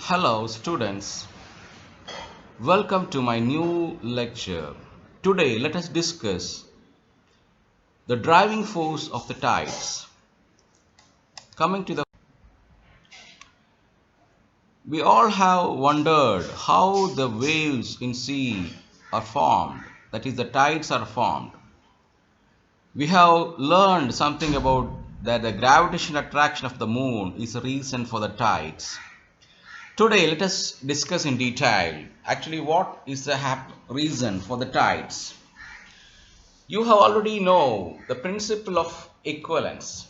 Hello students, welcome to my new lecture. Today let us discuss the driving force of the tides. We all have wondered how the waves in sea are formed, that is the tides are formed. We have learned something about that the gravitational attraction of the moon is a reason for the tides. Today, let us discuss in detail actually what is the reason for the tides. You have already know the principle of equivalence.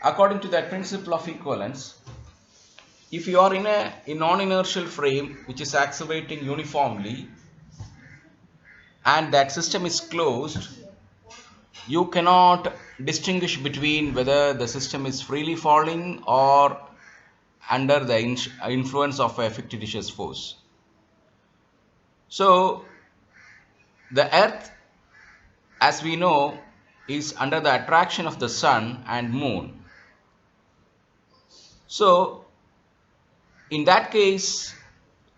According to that principle of equivalence, if you are in a non-inertial frame which is accelerating uniformly and that system is closed, you cannot distinguish between whether the system is freely falling or under the influence of a fictitious force. So the earth, as we know, is under the attraction of the sun and moon. So in that case,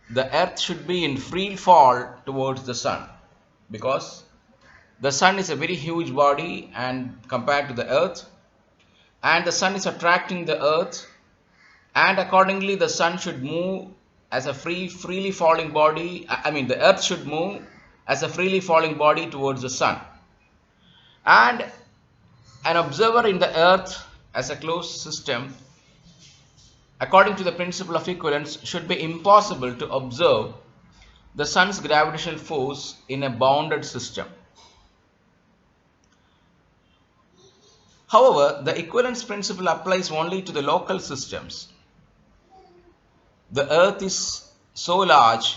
the earth should be in free fall towards the sun, because the sun is a very huge body and compared to the earth, and the sun is attracting the earth, and accordingly the sun should move as a freely falling body. The earth should move as a freely falling body towards the sun, and an observer in the earth as a closed system, according to the principle of equivalence, should be impossible to observe the sun's gravitational force in a bounded system. However, the equivalence principle applies only to the local systems. The earth is so large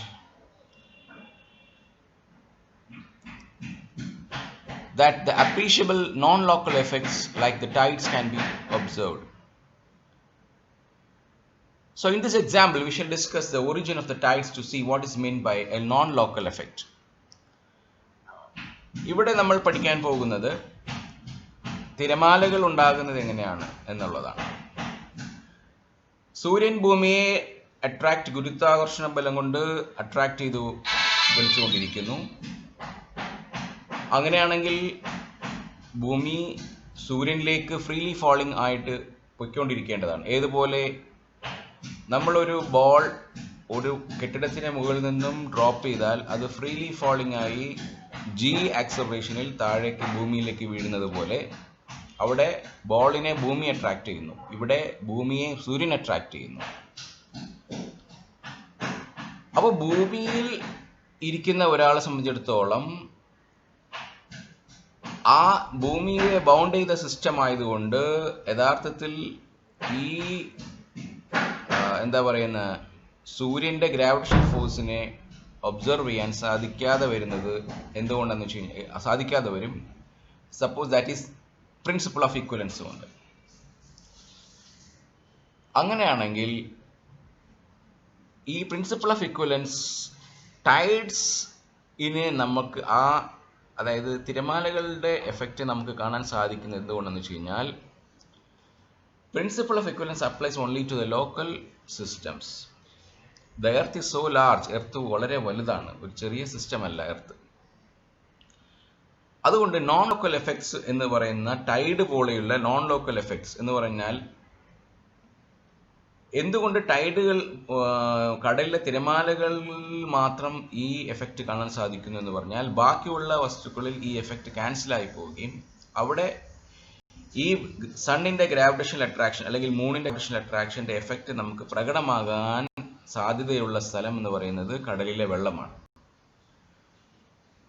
that the appreciable non-local effects like the tides can be observed. So in this example, we shall discuss the origin of the tides to see what is meant by a non-local effect. ഇവിടെ നമ്മൾ പഠിക്കാൻ പോകുന്നത് തിരമാലകൾ ഉണ്ടാകുന്നത് എങ്ങനെയാണ് എന്നുള്ളതാണ്. സൂര്യൻ ഭൂമിയെ ഗുരുത്വാകർഷണ ബലം കൊണ്ട് അട്രാക്ട് ചെയ്തു വലിച്ചുകൊണ്ടിരിക്കുന്നു. അങ്ങനെയാണെങ്കിൽ ഭൂമി സൂര്യനിലേക്ക് ഫ്രീലി ഫാളിംഗ് ആയിട്ട് പൊയ്ക്കൊണ്ടിരിക്കേണ്ടതാണ്. ഏതുപോലെ നമ്മളൊരു ബോൾ ഒരു കെട്ടിടത്തിന് മുകളിൽ നിന്നും ഡ്രോപ്പ് ചെയ്താൽ അത് ഫ്രീലി ഫാളിംഗ് ആയി ജി ആക്സലറേഷനിൽ താഴേക്ക് ഭൂമിയിലേക്ക് വീഴുന്നത് പോലെ അവിടെ ബോളിനെ ഭൂമി അട്രാക്ട് ചെയ്യുന്നു, ഇവിടെ ഭൂമിയെ സൂര്യൻ അട്രാക്ട് ചെയ്യുന്നു. അപ്പോൾ ഭൂമിയിൽ ഇരിക്കുന്ന ഒരാളെ സംബന്ധിച്ചിടത്തോളം ആ ഭൂമിയെ ബൗണ്ട് ചെയ്ത സിസ്റ്റം ആയതുകൊണ്ട് യഥാർത്ഥത്തിൽ ഈ സൂര്യന്റെ ഗ്രാവിറ്റേഷൻ ഫോഴ്സിനെ ഒബ്സർവ് ചെയ്യാൻ സാധിക്കാതെ വരുന്നത് എന്തുകൊണ്ടെന്ന് വെച്ച് കഴിഞ്ഞാൽ സാധിക്കാതെ വരും. Suppose that is principle of ഇക്വലൻസ് കൊണ്ട്. അങ്ങനെയാണെങ്കിൽ ഈ പ്രിൻസിപ്പിൾ ഓഫ് ഇക്വലൻസ് ടൈഡ്സ് നമുക്ക് അതായത് തിരമാലകളുടെ എഫക്റ്റ് നമുക്ക് കാണാൻ സാധിക്കുന്നത് എന്തുകൊണ്ടെന്ന് വെച്ച് കഴിഞ്ഞാൽ principle of equivalence applies only to the local systems. The earth is so large. Earth വളരെ വലുതാണ്, ഒരു ചെറിയ സിസ്റ്റം അല്ല എർത്ത്. അതുകൊണ്ട് നോൺ ലോക്കൽ എഫക്ട്സ് എന്ന് പറയുന്ന ടൈഡ് പോലെയുള്ള നോൺ ലോക്കൽ എഫക്ട്സ് എന്ന് പറഞ്ഞാൽ, എന്തുകൊണ്ട് ടൈഡുകൾ കടലിലെ തിരമാലകളിൽ മാത്രം ഈ എഫക്റ്റ് കാണാൻ സാധിക്കുന്നു എന്ന് പറഞ്ഞാൽ, ബാക്കിയുള്ള വസ്തുക്കളിൽ ഈ എഫക്റ്റ് ക്യാൻസലായി പോവുകയും അവിടെ ഈ സണ്ണിന്റെ ഗ്രാവിറ്റേഷണൽ അട്രാക്ഷൻ അല്ലെങ്കിൽ മൂണിന്റെ ഗ്രാവിറ്റേഷണൽ അട്രാക്ഷന്റെ എഫക്റ്റ് നമുക്ക് പ്രകടമാകാൻ സാധ്യതയുള്ള സ്ഥലം എന്ന് പറയുന്നത് കടലിലെ വെള്ളമാണ്.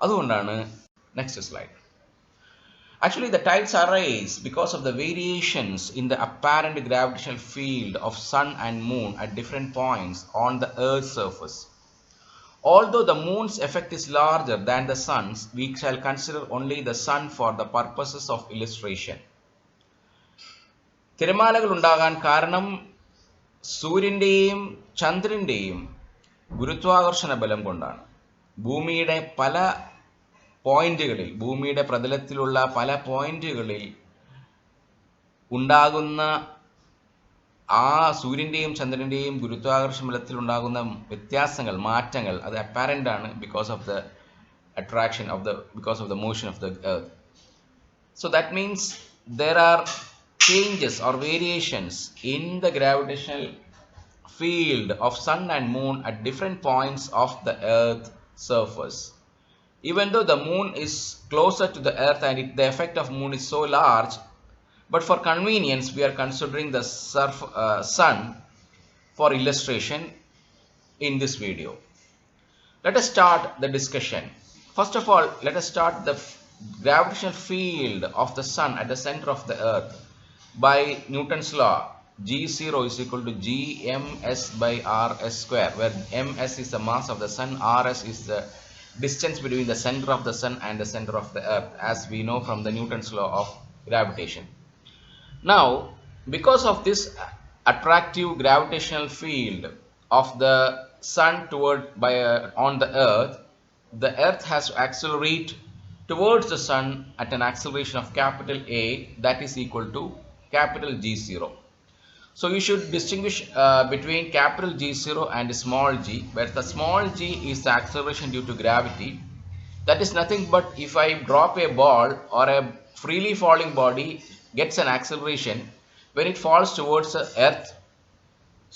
അതുകൊണ്ടാണ് next slide. Actually, the tides arise because of the variations in the apparent gravitational field of sun and moon at different points on the Earth's surface. Although the moon's effect is larger than the sun's, we shall consider only the sun for the purposes of illustration. തിരമാലകൾ ഉണ്ടാകാൻ കാരണം സൂര്യന്റെയും ചന്ദ്രന്റെയും ഗുരുത്വാകർഷണ ബലം കൊണ്ടാണ്. ഭൂമിയുടെ പല പോയിന്റുകളിൽ, ഭൂമിയുടെ പ്രതലത്തിലുള്ള പല പോയിന്റുകളിൽ ഉണ്ടാകുന്ന ആ സൂര്യൻ്റെയും ചന്ദ്രൻ്റെയും ഗുരുത്വാകർഷണ ബലത്തിൽ ഉണ്ടാകുന്ന വ്യത്യാസങ്ങൾ, മാറ്റങ്ങൾ, അത് അപ്പാരൻ്റ് ആണ് because of the motion of the earth. So that means there are changes or variations in the gravitational field of sun and moon at different points of the earth surface. Even though the moon is closer to the earth and the effect of moon is so large, but for convenience we are considering the sun for illustration in this video. Let us start the discussion. First of all, let us start the gravitational field of the sun at the center of the earth by Newton's law. G0 is equal to Gms by Rs square, where ms is the mass of the sun, Rs is the distance between the center of the sun and the center of the earth, as we know from the Newton's law of gravitation. Now, because of this attractive gravitational field of the sun on the earth has to accelerate towards the sun at an acceleration of capital A, that is equal to capital G0. So you should distinguish between capital G0 and small g, where the small g is the acceleration due to gravity. That is nothing but if I drop a ball or a freely falling body gets an acceleration when it falls towards the earth.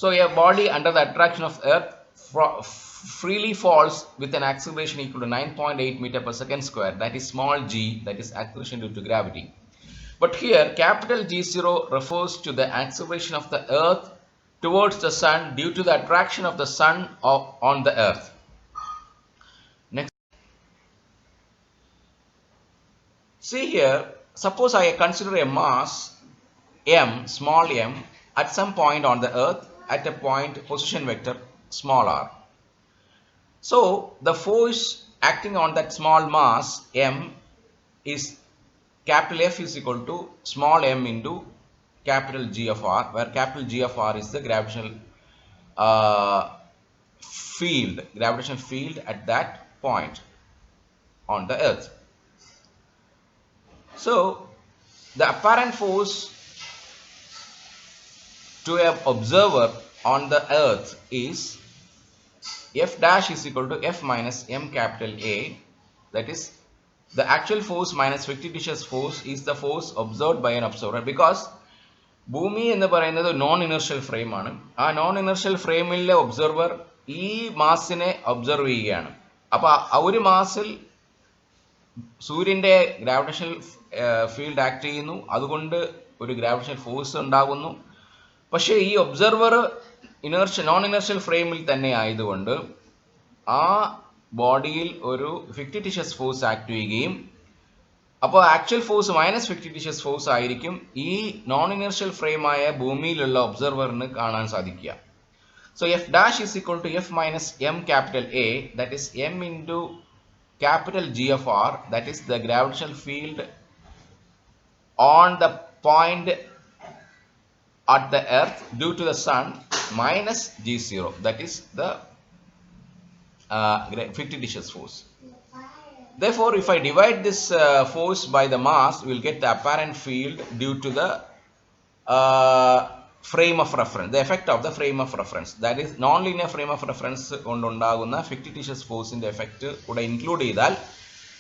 So a body under the attraction of earth freely falls with an acceleration equal to 9.8 meter per second square. That is small g, that is acceleration due to gravity. But here capital G0 refers to the acceleration of the earth towards the sun due to the attraction of the sun on the earth. Next, see here, suppose I consider a mass m, small m, at some point on the earth at a point position vector small r. So the force acting on that small mass m is capital F is equal to small m into capital G of r, where capital G of r is the gravitational field at that point on the earth. So the apparent force to an observer on the earth is F dash is equal to F minus m capital A, that is the actual force minus fictitious force is the force observed by an observer, because ഭൂമി എന്ന് പറയുന്നത് non inertial frame ആണ്. ആ non inertial ഫ്രെയിമിലെ observer ഈ മാസിനെ observe ചെയ്യുകയാണ്. അപ്പൊ ആ ഒരു മാസിൽ സൂര്യന്റെ ഗ്രാവിറ്റേഷണൽ ഫീൽഡ് ആക്ട് ചെയ്യുന്നു, അതുകൊണ്ട് ഒരു ഗ്രാവിറ്റേഷണൽ ഫോഴ്സ് ഉണ്ടാകുന്നു. പക്ഷേ ഈ ഒബ്സർവർ നോൺ ഇനർഷ്യൽ ഫ്രെയിമിൽ തന്നെ ആയതുകൊണ്ട് ആ ബോഡിയിൽ ഒരു ഫിക്റ്റിറ്റിഷ്യസ് ഫോഴ്സ് ആക്ട് ചെയ്യുകയും, അപ്പോൾ actual force minus fictitious force ആയിരിക്കും ഈ നോൺ ഇനർഷ്യൽ ഫ്രെയിമായ ഭൂമിയിലുള്ള ഒബ്സർവറിന് കാണാൻ സാധിക്കുക. So F dash is equal to F minus M capital A, that is M into capital G of r, that is the gravitational field on the point at the earth due to the sun, minus G0, that is the fictitious force. Therefore, if I divide this force by the mass, we will get the apparent field due to the frame of reference, the effect of the frame of reference, that is non-linear frame of reference കൊണ്ടുണ്ടാകുന്ന ഫിക്റ്റിറ്റിഷ്യസ് ഫോഴ്സിന്റെ effect കൂടെ include ചെയ്താൽ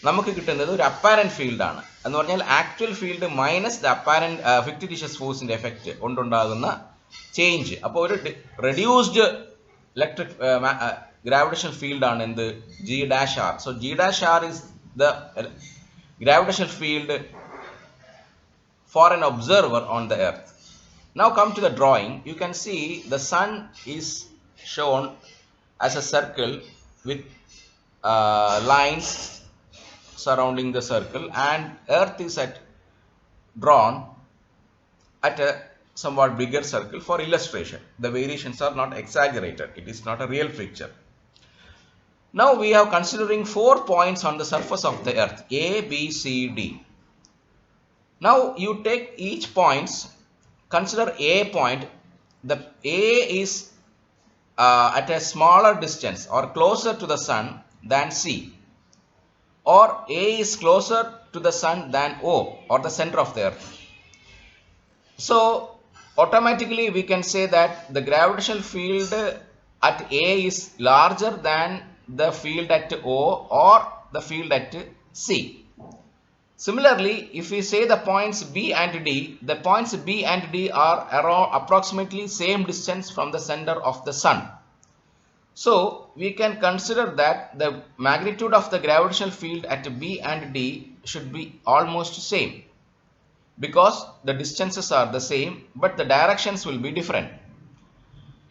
നമുക്ക് കിട്ടുന്നത് ഒരു apparent field ആണ്. എന്ന് പറഞ്ഞാൽ actual field minus the apparent fictitious ഫോഴ്സിന്റെ എഫക്റ്റ് കൊണ്ടുണ്ടാകുന്ന ചേഞ്ച്. അപ്പോൾ ഒരു റെഡ്യൂസ്ഡ് ഇലക്ട്രിക് ഗ്രാവിറ്റേഷണൽ ഫീൽഡ് ആണ് എന്ത്, G dash R. So G dash R is the gravitational field for an observer on the earth. Now come to the drawing. You can see the sun is shown as a circle with lines surrounding the circle, and earth is drawn at a somewhat bigger circle for illustration. The variations are not exaggerated. It is not a real picture. Now we are considering 4 points on the surface of the earth, A, B, C, D. Now you take each points. Consider A point. The A is at a smaller distance or closer to the sun than C, or A is closer to the sun than O, or the center of the earth. So automatically we can say that the gravitational field at A is larger than the field at O or the field at C. Similarly, if we say the points B and D, the points B and D are around approximately same distance from the center of the sun. So we can consider that the magnitude of the gravitational field at B and D should be almost same, because the distances are the same but the directions will be different.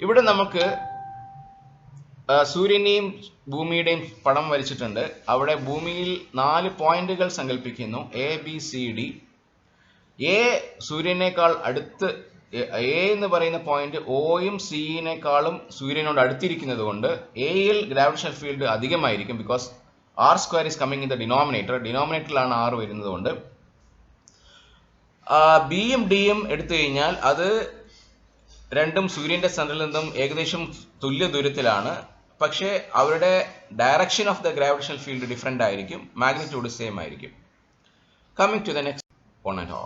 ഇവിടെ നമുക്ക് സൂര്യനെയും ഭൂമിയുടെയും പടം വരച്ചിട്ടുണ്ട്. അവിടെ ഭൂമിയിൽ 4 പോയിന്റുകൾ സങ്കല്പിക്കുന്നു, A B C D. A സൂര്യനേക്കാൾ അടുത്ത്, എ എന്ന് പറയുന്ന പോയിന്റ് ഒയും സിയിനേക്കാളും സൂര്യനോട് അടുത്തിരിക്കുന്നത് കൊണ്ട് എയിൽ ഗ്രാവിറ്റേഷണൽ ഫീൽഡ് അധികമായിരിക്കും, because R square is coming in the ഡിനോമിനേറ്ററിലാണ് ആർ വരുന്നത് കൊണ്ട്. ബിയും ഡിയും എടുത്തു കഴിഞ്ഞാൽ അത് രണ്ടും സൂര്യന്റെ സെന്ററിൽ നിന്നും ഏകദേശം തുല്യ ദൂരത്തിലാണ്, പക്ഷേ അവരുടെ direction of the gravitational field different ആയിരിക്കും, മാഗ്നിറ്റ്യൂഡ് സെയിം ആയിരിക്കും. Coming to the next point.